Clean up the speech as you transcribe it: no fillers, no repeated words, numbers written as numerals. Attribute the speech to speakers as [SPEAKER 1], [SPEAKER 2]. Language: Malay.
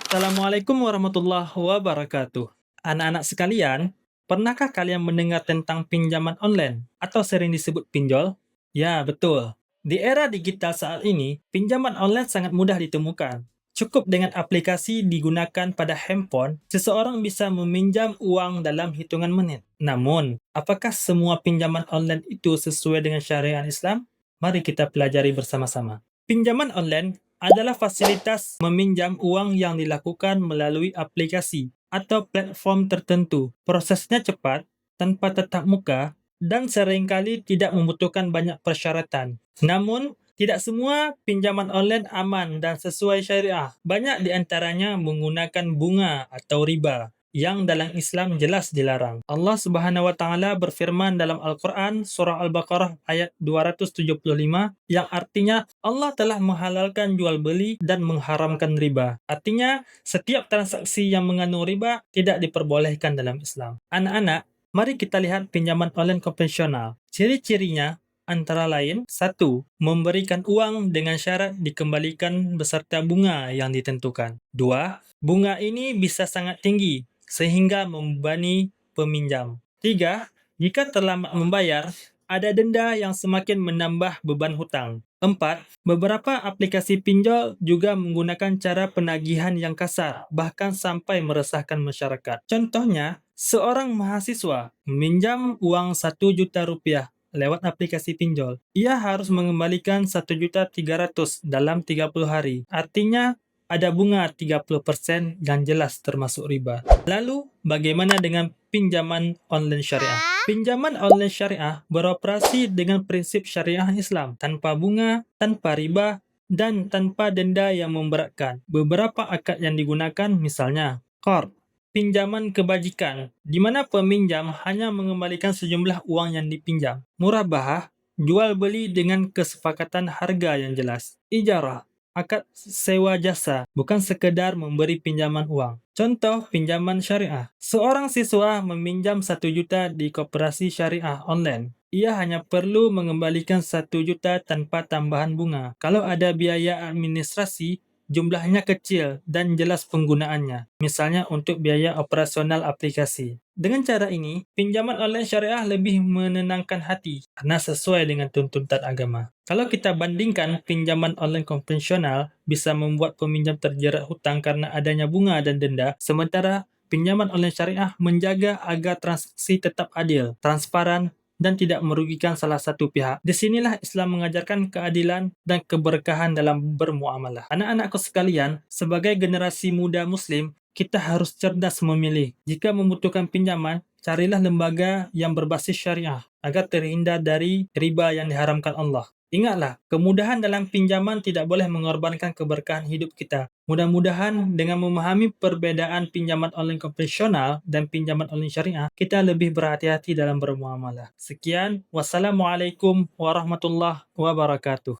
[SPEAKER 1] Assalamualaikum warahmatullahi wabarakatuh. Anak-anak sekalian, pernahkah kalian mendengar tentang pinjaman online atau sering disebut pinjol? Ya, betul. Di era digital saat ini, pinjaman online sangat mudah ditemukan. Cukup dengan aplikasi digunakan pada handphone, seseorang bisa meminjam uang dalam hitungan menit. Namun, apakah semua pinjaman online itu sesuai dengan syariat Islam? Mari kita pelajari bersama-sama. Pinjaman online adalah fasilitas meminjam uang yang dilakukan melalui aplikasi atau platform tertentu. Prosesnya cepat, tanpa tatap muka, dan seringkali tidak membutuhkan banyak persyaratan. Namun, tidak semua pinjaman online aman dan sesuai syariah. Banyak di antaranya menggunakan bunga atau riba, yang dalam Islam jelas dilarang. Allah Subhanahu wa taala berfirman dalam Al-Qur'an surah Al-Baqarah ayat 275 yang artinya Allah telah menghalalkan jual beli dan mengharamkan riba. Artinya, setiap transaksi yang mengandung riba tidak diperbolehkan dalam Islam. Anak-anak, mari kita lihat pinjaman online konvensional. Ciri-cirinya antara lain, 1. Memberikan uang dengan syarat dikembalikan beserta bunga yang ditentukan. 2. Bunga ini bisa sangat tinggi, sehingga membebani peminjam. 3. Jika terlambat membayar, ada denda yang semakin menambah beban hutang. 4. Beberapa aplikasi pinjol juga menggunakan cara penagihan yang kasar, bahkan sampai meresahkan masyarakat. Contohnya, seorang mahasiswa meminjam uang 1 juta rupiah lewat aplikasi pinjol. Ia harus mengembalikan 1.300.000 dalam 30 hari. Artinya, ada bunga 30% yang jelas termasuk riba. Lalu, bagaimana dengan pinjaman online syariah? Pinjaman online syariah beroperasi dengan prinsip syariah Islam, tanpa bunga, tanpa riba, dan tanpa denda yang memberatkan. Beberapa akad yang digunakan misalnya, qard, pinjaman kebajikan, di mana peminjam hanya mengembalikan sejumlah uang yang dipinjam. Murabahah, jual beli dengan kesepakatan harga yang jelas. Ijarah, akad sewa jasa, bukan sekedar memberi pinjaman uang. Contoh pinjaman syariah. Seorang siswa meminjam 1 juta di koperasi syariah online. Ia hanya perlu mengembalikan 1 juta tanpa tambahan bunga. Kalau ada biaya administrasi, jumlahnya kecil dan jelas penggunaannya, misalnya untuk biaya operasional aplikasi. Dengan cara ini, pinjaman online syariah lebih menenangkan hati karena sesuai dengan tuntutan agama. Kalau kita bandingkan, pinjaman online konvensional bisa membuat peminjam terjerat hutang karena adanya bunga dan denda, sementara pinjaman online syariah menjaga agar transaksi tetap adil, transparan, dan tidak merugikan salah satu pihak. Disinilah Islam mengajarkan keadilan dan keberkahan dalam bermuamalah. Anak-anakku sekalian, sebagai generasi muda Muslim, kita harus cerdas memilih. Jika membutuhkan pinjaman, carilah lembaga yang berbasis syariah agar terhindar dari riba yang diharamkan Allah. Ingatlah, kemudahan dalam pinjaman tidak boleh mengorbankan keberkahan hidup kita. Mudah-mudahan dengan memahami perbedaan pinjaman online konvensional dan pinjaman online syariah, kita lebih berhati-hati dalam bermuamalah. Sekian, wassalamualaikum warahmatullahi wabarakatuh.